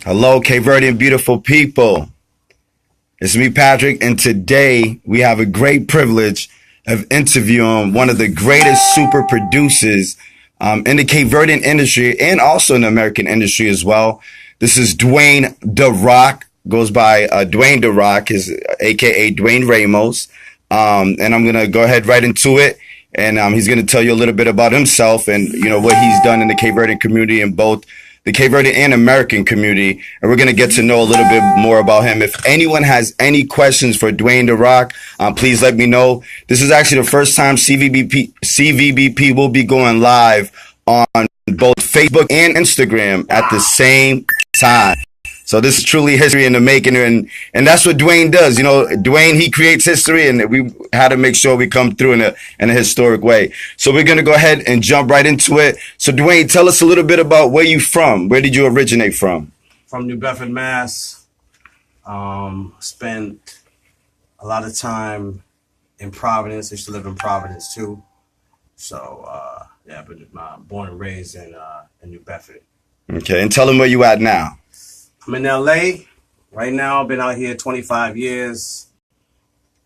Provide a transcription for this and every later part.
Hello, Cape Verdean beautiful people. It's me, Patrick, and today we have a great privilege of interviewing one of the greatest super producers in the Cape Verdean industry and also in the American industry as well. This is Duane Darock, goes by Duane Darock, his a.k.a. Duane Ramos. And I'm going to go ahead right into it. And he's going to tell you a little bit about himself and, what he's done in the Cape Verdean community in both the Cape Verdean and American community. And we're going to get to know a little bit more about him. If anyone has any questions for Duane Darock, please let me know. This is actually the first time CVBP will be going live on both Facebook and Instagram at the same time. So this is truly history in the making, and that's what Duane does. Duane, he creates history, and we had to make sure we come through in a historic way. So we're gonna go ahead and jump right into it. So Duane, tell us a little bit about where you from. Where did you originate from? From New Bedford, Mass. Spent a lot of time in Providence. I used to live in Providence too. So but born and raised in New Bedford. Okay, and tell them where you at now. I'm in LA right now. I've been out here 25 years.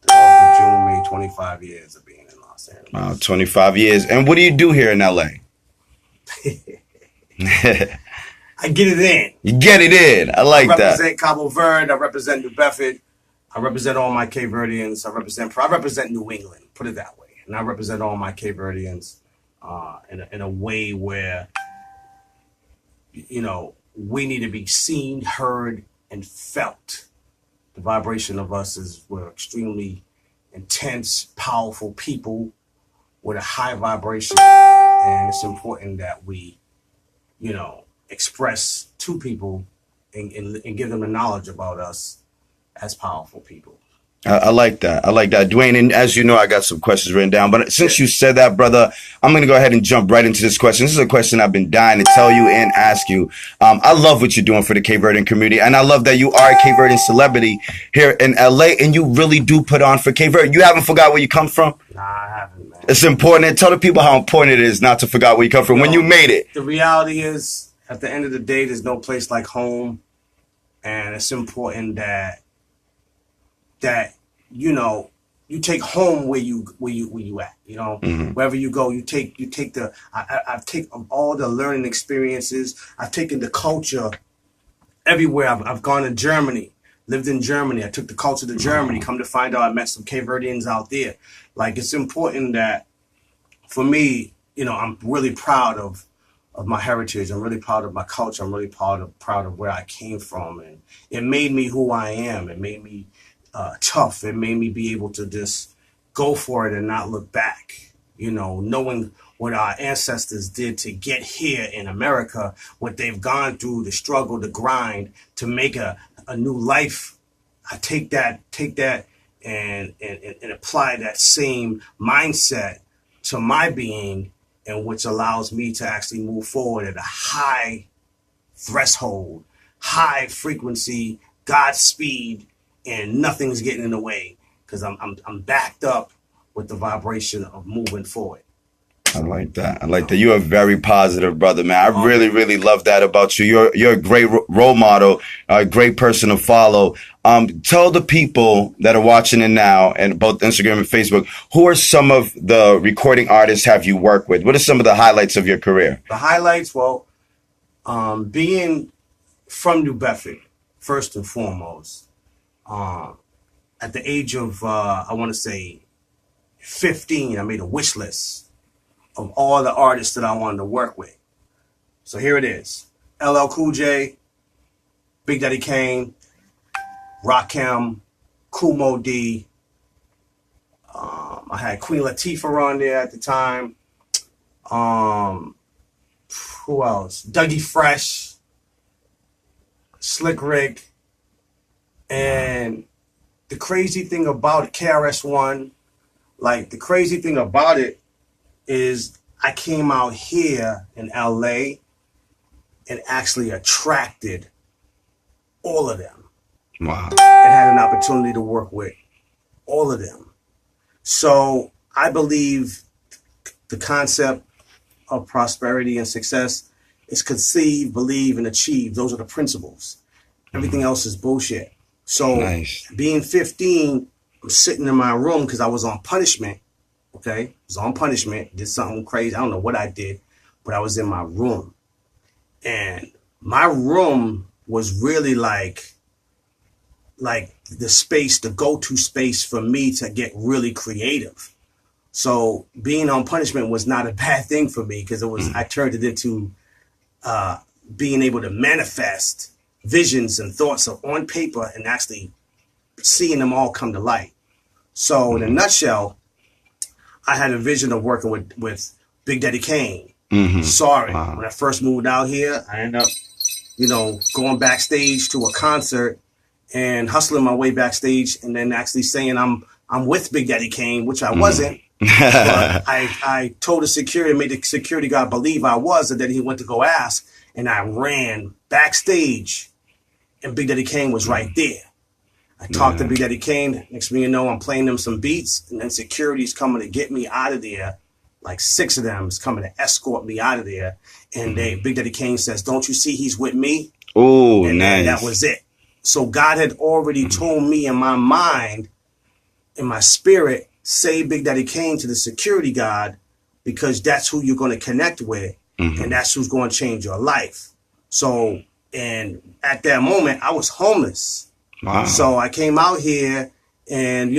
Of June made 25 years of being in Los Angeles. Wow, 25 years. And what do you do here in LA? I get it in. You get it in. I like that. I represent Cabo Verde. I represent New Bedford. I represent all my Cape Verdeans. I represent New England, put it that way. And I represent all my Cape Verdeans in a way where, we need to be seen, heard, and felt. The vibration of us we're extremely intense, powerful people with a high vibration. And it's important that we, express to people and give them the knowledge about us as powerful people. I like that. I like that. Duane, and as you know, I got some questions written down. But since you said that, brother, I'm going to go ahead and jump right into this question. This is a question I've been dying to tell you and ask you. I love what you're doing for the Cape Verdean community. And I love that you are a Cape Verdean celebrity here in LA. And you really do put on for Cape Verde. You haven't forgot where you come from? Nah, I haven't, man. It's important. And tell the people how important it is not to forget where you come from when you made it. The reality is, at the end of the day, there's no place like home. And it's important that you take home where you at, wherever you go, you take I've taken all the learning experiences. I've taken the culture everywhere. I've gone to Germany, lived in Germany. I took the culture to Germany. Come to find out, I met some Cape Verdeans out there. Like, it's important that for me, I'm really proud of my heritage. I'm really proud of my culture. I'm really proud of where I came from. And it made me who I am. It made me tough. It made me be able to just go for it and not look back. Knowing what our ancestors did to get here in America, what they've gone through, the struggle, the grind to make a new life. I take that and apply that same mindset to my being, and which allows me to actually move forward at a high threshold, high frequency, Godspeed, and nothing's getting in the way because I'm backed up with the vibration of moving forward. I like that. I like that. You're a very positive brother, man. I really, really love that about you. You're a great role model, a great person to follow. Tell the people that are watching it now, and both Instagram and Facebook, who are some of the recording artists have you worked with? What are some of the highlights of your career? The highlights, well, being from New Bedford, first and foremost. At the age of, I want to say 15, I made a wish list of all the artists that I wanted to work with. So here it is. LL Cool J, Big Daddy Kane, Rakim, Kool Moe Dee. I had Queen Latifah on there at the time. Who else? Dougie Fresh, Slick Rick. And the crazy thing about it, KRS-One, the crazy thing about it is I came out here in LA and actually attracted all of them. Wow. And had an opportunity to work with all of them. So I believe the concept of prosperity and success is conceive, believe, and achieve. Those are the principles. Everything else is bullshit. So Nice. being 15, I'm sitting in my room because I was on punishment. Okay, I was on punishment. Did something crazy. I don't know what I did, but I was in my room, and my room was really like the space, the go-to space for me to get really creative. So being on punishment was not a bad thing for me because it was. I turned it into being able to manifest visions and thoughts on paper and actually seeing them all come to light. So in a nutshell, I had a vision of working with Big Daddy Kane. Sorry, when I first moved out here, I ended up, going backstage to a concert and hustling my way backstage, and then actually saying I'm with Big Daddy Kane, which I wasn't. But I told the security, made the security guard believe I was, and then he went to go ask, and I ran backstage, and Big Daddy Kane was right there. I talked to Big Daddy Kane. Next thing you know, I'm playing them some beats, and then security's coming to get me out of there. Like 6 of them is coming to escort me out of there. And Big Daddy Kane says, "Don't you see he's with me?" Oh, and nice. That was it. So God had already told me in my mind, in my spirit, say Big Daddy Kane to the security guard, because that's who you're going to connect with, and that's who's going to change your life. So, and at that moment, I was homeless. Wow. So I came out here, and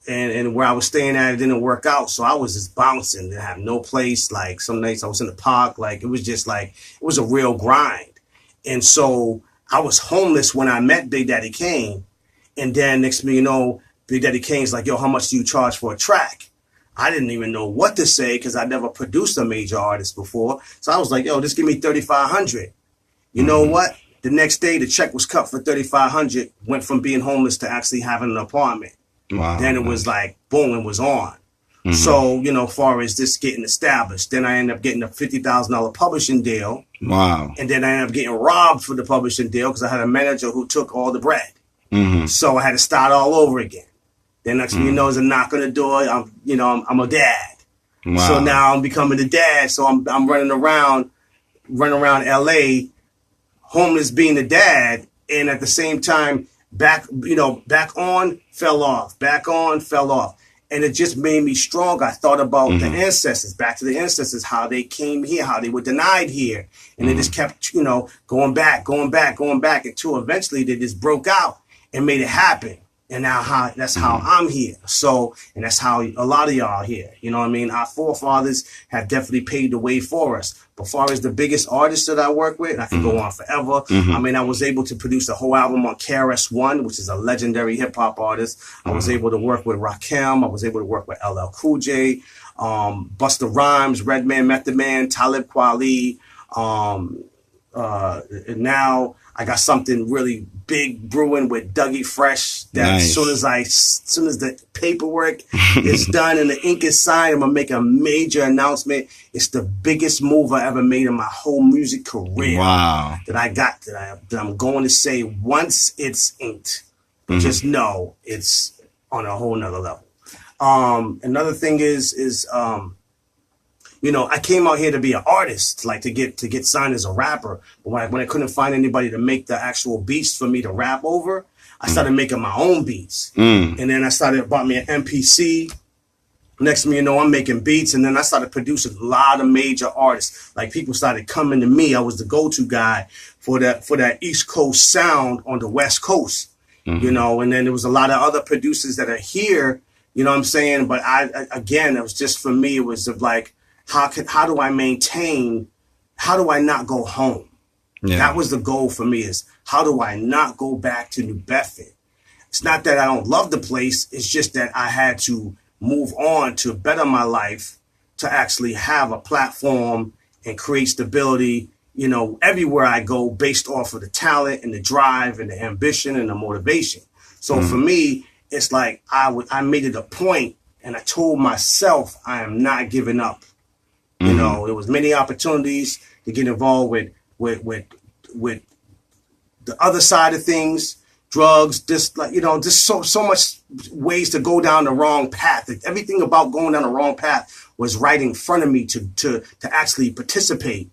and where I was staying at, it didn't work out. So I was just bouncing and have no place. Like some nights I was in the park. Like it was just like, it was a real grind. And so I was homeless when I met Big Daddy Kane. And then next thing you know, Big Daddy Kane's like, "Yo, how much do you charge for a track?" I didn't even know what to say because I never produced a major artist before. So I was like, "Yo, just give me $3,500. You know what? The next day, the check was cut for $3,500. Went from being homeless to actually having an apartment. Wow. Then it was like, boom, it was on. So, far as this getting established, then I ended up getting a $50,000 publishing deal. Wow. And then I ended up getting robbed for the publishing deal because I had a manager who took all the bread. So I had to start all over again. Then next thing you know, there's a knock on the door. I'm a dad. Wow. So now I'm becoming a dad. So I'm running around LA, homeless, being a dad, and at the same time back on, fell off, and it just made me strong. I thought about the ancestors, back to the ancestors, how they came here, how they were denied here, and they just kept going back until eventually they just broke out and made it happen. And now that's how I'm here. So, and that's how a lot of y'all are here. You know what I mean? Our forefathers have definitely paved the way for us. But far as the biggest artists that I work with, I can go on forever. I mean, I was able to produce a whole album on KRS-One, which is a legendary hip hop artist. I was able to work with Rakim. I was able to work with LL Cool J, Busta Rhymes, Redman, Method Man, Talib Kweli. And now I got something really big brewing with Dougie Fresh. That Nice. as soon as the paperwork is done and the ink is signed, I'm gonna make a major announcement. It's the biggest move I ever made in my whole music career. Wow. That I'm going to say once it's inked. But just know it's on a whole nother level. Another thing is I came out here to be an artist, like to get signed as a rapper. But when I couldn't find anybody to make the actual beats for me to rap over, I started making my own beats. And then bought me an MPC. Next thing you know, I'm making beats, and then I started producing a lot of major artists. Like people started coming to me. I was the go-to guy for that East Coast sound on the West Coast. And then there was a lot of other producers that are here, you know what I'm saying? But it was just, for me, it was like, how do I maintain, how do I not go home? Yeah. That was the goal for me, is how do I not go back to New Bedford? It's not that I don't love the place. It's just that I had to move on to better my life, to actually have a platform and create stability, everywhere I go, based off of the talent and the drive and the ambition and the motivation. So for me, it's like I made it a point, and I told myself I am not giving up. There was many opportunities to get involved with the other side of things, drugs, just so much ways to go down the wrong path. Everything about going down the wrong path was right in front of me to actually participate.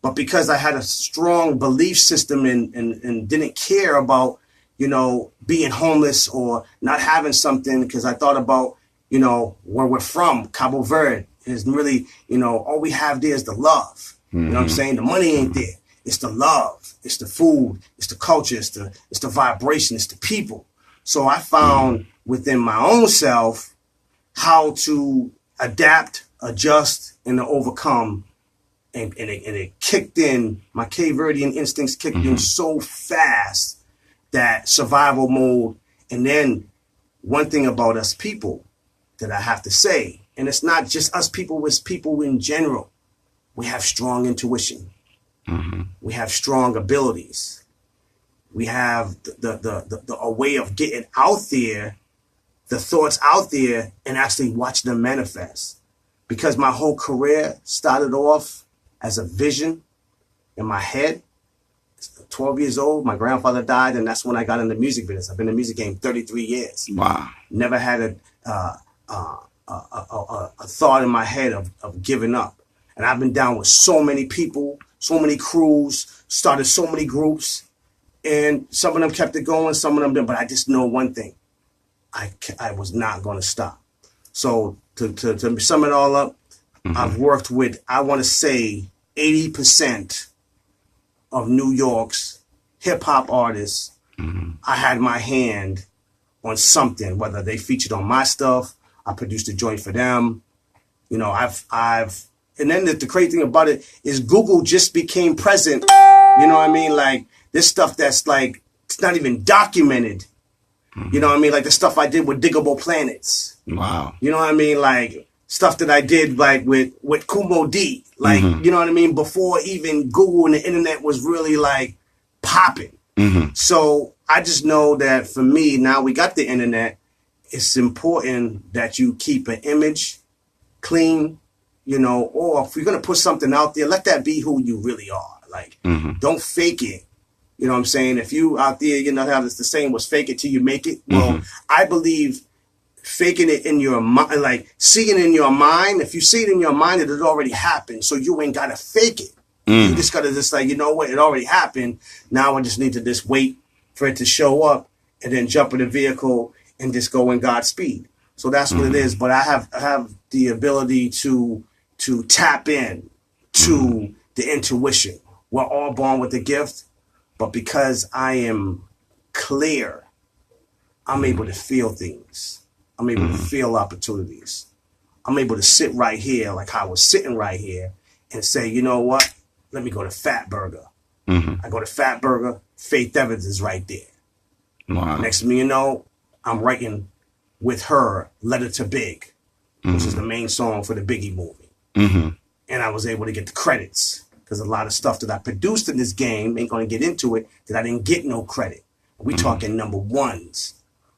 But because I had a strong belief system and didn't care about, you know, being homeless or not having something, because I thought about, you know, where we're from, Cabo Verde, is really, you know, all we have there is the love. You know what I'm saying? The money ain't there. It's the love. It's the food. It's the culture. It's the vibration. It's the people. So I found within my own self how to adapt, adjust, and to overcome. And it kicked in. My Cape Verdean instincts kicked in so fast that survival mode. And then one thing about us people that I have to say, and it's not just us people, it's people in general. We have strong intuition. We have strong abilities. We have a way of getting out there, the thoughts out there, and actually watch them manifest. Because my whole career started off as a vision in my head. 12 years old, my grandfather died, and that's when I got in the music business. I've been in the music game 33 years. Wow. Never had a thought in my head of giving up. And I've been down with so many people, so many crews, started so many groups, and some of them kept it going, some of them didn't. But I just know one thing: I was not going to stop. So to sum it all up, I've worked with, I want to say, 80% of New York's hip hop artists. I had my hand on something, whether they featured on my stuff, I produced a joint for them. You know, and then the crazy thing about it is Google just became present. You know what I mean? Like this stuff that's like, it's not even documented. You know what I mean? Like the stuff I did with Diggable Planets. Wow. You know what I mean? Like stuff that I did like with Kumo D. Like, you know what I mean? Before even Google and the internet was really like popping. So I just know that for me, now we got the internet, it's important that you keep an image clean, you know, or if you're going to put something out there, let that be who you really are. Like, don't fake it. You know what I'm saying? If you out there, you know how it's the saying was fake it till you make it. Well, I believe faking it in your mind, like seeing it in your mind, if you see it in your mind, it has already happened. So you ain't got to fake it. You just got to just like, you know what, it already happened. Now I just need to just wait for it to show up and then jump in the vehicle and just go in God's speed. So that's what it is. But I have the ability to tap in to the intuition. We're all born with the gift, but because I am clear, I'm able to feel things. I'm able to feel opportunities. I'm able to sit right here like I was sitting right here and say, you know what? Let me go to Fat Burger. I go to Fat Burger, Faith Evans is right there. Wow. Next thing you know, I'm writing with her Letter to Big, which is the main song for the Biggie movie. And I was able to get the credits because a lot of stuff that I produced in this game, ain't going to get into it, that I didn't get no credit. We talking number ones.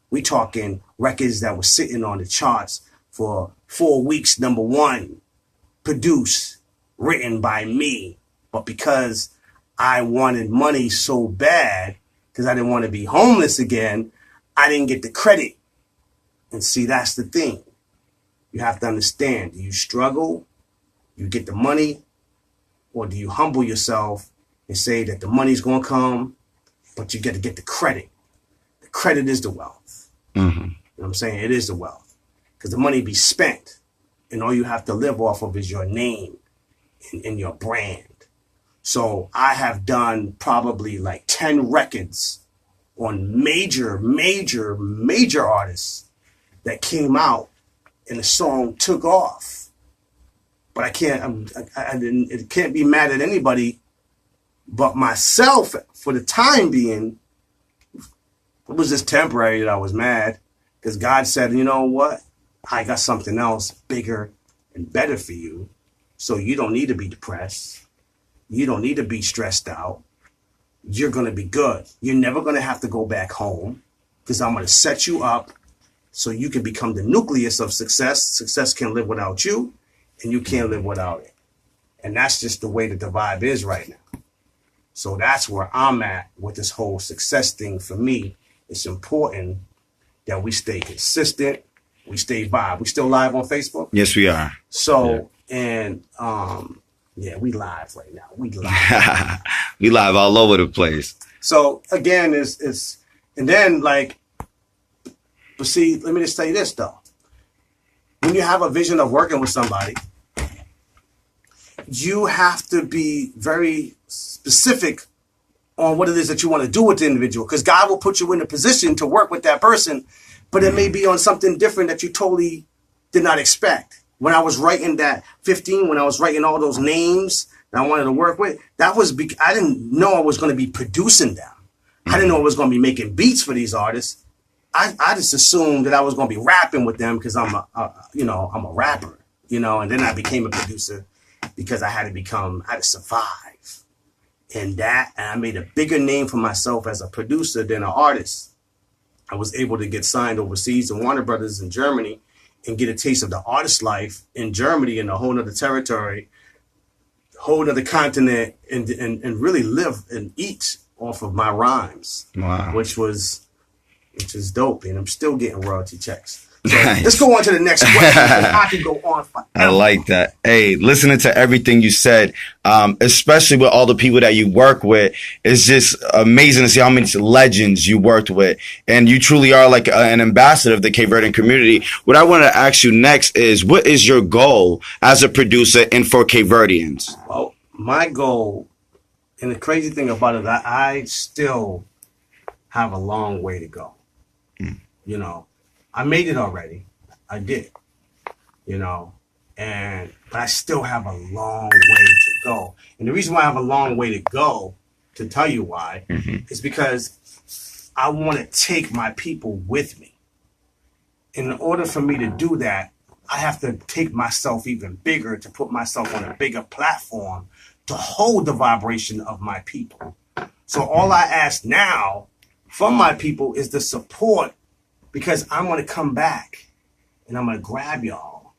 We talking records that were sitting on the charts for 4 weeks, number one, produced, written by me. But because I wanted money so bad, because I didn't want to be homeless again, I didn't get the credit. And see, that's the thing. You have to understand, do you struggle, you get the money, or do you humble yourself and say that the money's going to come, but you got to get the credit. The credit is the wealth. You know what I'm saying? It is the wealth. Because the money be spent, and all you have to live off of is your name and your brand. So I have done probably like 10 records on major artists that came out and the song took off. But I can't, it can't be mad at anybody but myself for the time being. It was just temporary that I was mad because God said, you know what? I got something else bigger and better for you. So you don't need to be depressed. You don't need to be stressed out. You're going to be good. You're never going to have to go back home because I'm going to set you up so you can become the nucleus of success. Success can't live without you, and you can't live without it. And that's just the way that the vibe is right now. So that's where I'm at with this whole success thing. For me, it's important that we stay consistent. We stay vibe. We still live on Facebook? Yes, we are. So, and Yeah, we live right now. We live. We live all over the place. So again, it's and then like, but see, let me just tell you this though. When you have a vision of working with somebody, you have to be very specific on what it is that you want to do with the individual, because God will put you in a position to work with that person, but it may be on something different that you totally did not expect. When I was writing that 15, when I was writing all those names that I wanted to work with, I didn't know I was going to be producing them. I didn't know I was going to be making beats for these artists. I just assumed that I was going to be rapping with them because I'm a rapper, and then I became a producer because I had to survive. And I made a bigger name for myself as a producer than an artist. I was able to get signed overseas to Warner Brothers in Germany and get a taste of the artist life in Germany, in a whole other territory, whole other continent, and really live and eat off of my rhymes. Wow. Which is dope, and I'm still getting royalty checks. So nice. Let's go on to the next question. I can go on forever. I like that. Hey, listening to everything you said, especially with all the people that you work with, it's just amazing to see how many legends you worked with. And you truly are like an ambassador of the Cape Verdean community. What I want to ask you next is, what is your goal as a producer and for Cape Verdeans? Well, my goal, and the crazy thing about it, I still have a long way to go. I made it already. I did, but I still have a long way to go. And the reason why I have a long way to go, to tell you why, is because I want to take my people with me. In order for me to do that, I have to take myself even bigger, to put myself on a bigger platform to hold the vibration of my people. So all I ask now from my people is the support, because I'm going to come back and I'm going to grab y'all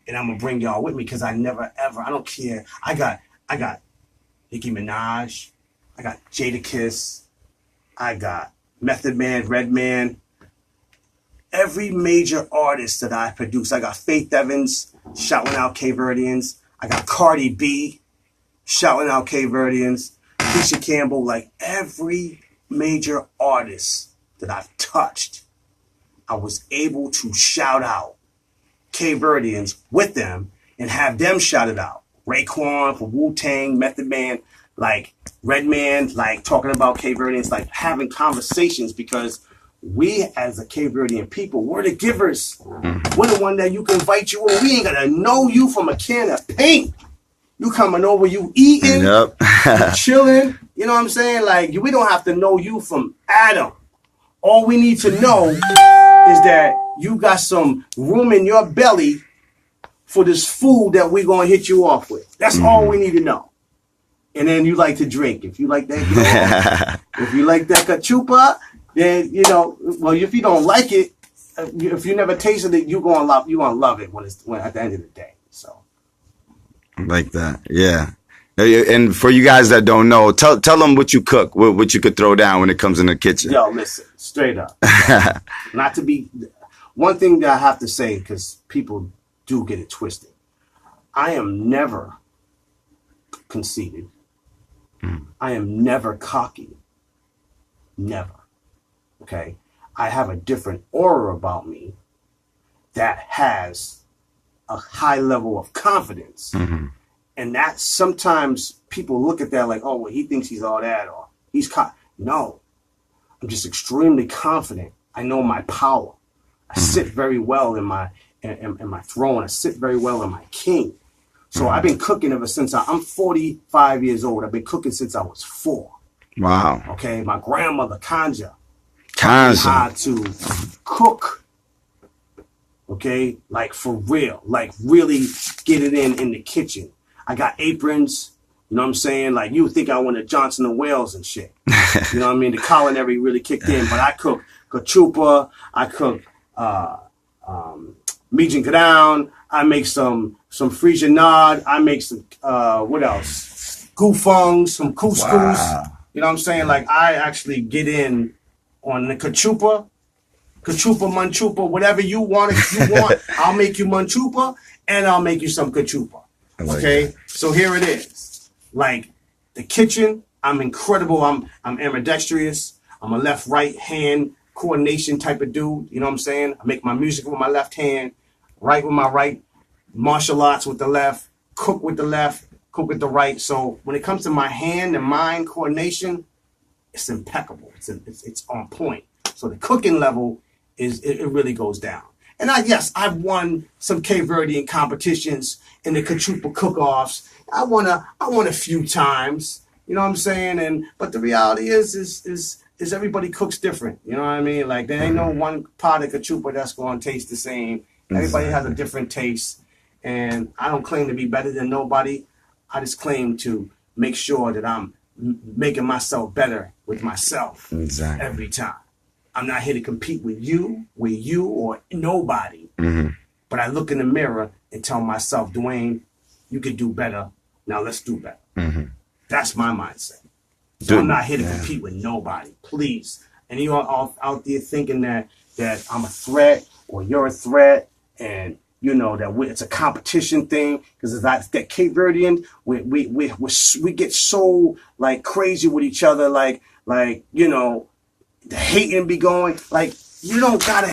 and I'm going to bring y'all with me, because I don't care. I got Nicki Minaj. I got Jadakiss. I got Method Man, Redman. Every major artist that I produce. I got Faith Evans shouting out Cape Verdeans. I got Cardi B shouting out Cape Verdeans. Keisha Campbell, like every major artist that I've touched, I was able to shout out Cape Verdeans with them and have them shout it out. Raekwon for Wu-Tang, Method Man, like Redman, like talking about Cape Verdeans, like having conversations, because we as a Cape Verdean people, we're the givers. We're the one that you can invite you over. We ain't gonna know you from a can of paint. You coming over, you eating, you chilling. You know what I'm saying? Like, we don't have to know you from Adam. All we need to know is that you got some room in your belly for this food that we're going to hit you off with. That's all we need to know. And then you like to drink. If you like that, if you like that cachupa, then, well, if you don't like it, if you never tasted it, you're going to love it when at the end of the day. So. Like that. Yeah. And for you guys that don't know, tell them what you cook, what you could throw down when it comes in the kitchen. Yo, listen, straight up. Not to be, one thing that I have to say, because people do get it twisted. I am never conceited. I am never cocky. Never. Okay? I have a different aura about me that has a high level of confidence. And that sometimes people look at that like, oh, well, he thinks he's all that, or he's no, I'm just extremely confident. I know my power. I sit very well in my throne. I sit very well in my king. So I've been cooking ever since I'm 45 years old. I've been cooking since I was 4. Wow. Okay, my grandmother Kanja had to cook. Okay, like for real, like really get it in the kitchen. I got aprons, you know what I'm saying? Like, you would think I went to Johnson & Wales and shit. You know what I mean? The culinary really kicked in, but I cook cachupa, I cook Mijin Ground, I make some Frisianade, I make some, what else? Gufang, some couscous. Wow. You know what I'm saying? Like, I actually get in on the cachupa, manchupa, whatever you want. If you want, I'll make you manchupa, and I'll make you some cachupa. Okay, so here it is. Like the kitchen, I'm incredible. I'm ambidextrous. I'm a left-right hand coordination type of dude. You know what I'm saying? I make my music with my left hand, right with my right, martial arts with the left, cook with the left, cook with the right. So when it comes to my hand and mind coordination, it's impeccable. It's on point. So the cooking level it really goes down. And I've won some Cape Verdean competitions in the Kachupa cook-offs. I won a few times. You know what I'm saying? But the reality is everybody cooks different. You know what I mean? Like there ain't no one pot of Kachupa that's going to taste the same. Everybody has a different taste. And I don't claim to be better than nobody. I just claim to make sure that I'm making myself better with myself every time. I'm not here to compete with you, or nobody. But I look in the mirror and tell myself, Duane, you could do better. Now let's do better. That's my mindset. So I'm not here to compete with nobody. Please. And you all out there thinking that I'm a threat or you're a threat, and you know that it's a competition thing, because it's like that Cape Verdean, we get so like crazy with each other, like you know, the hating be going, like you don't gotta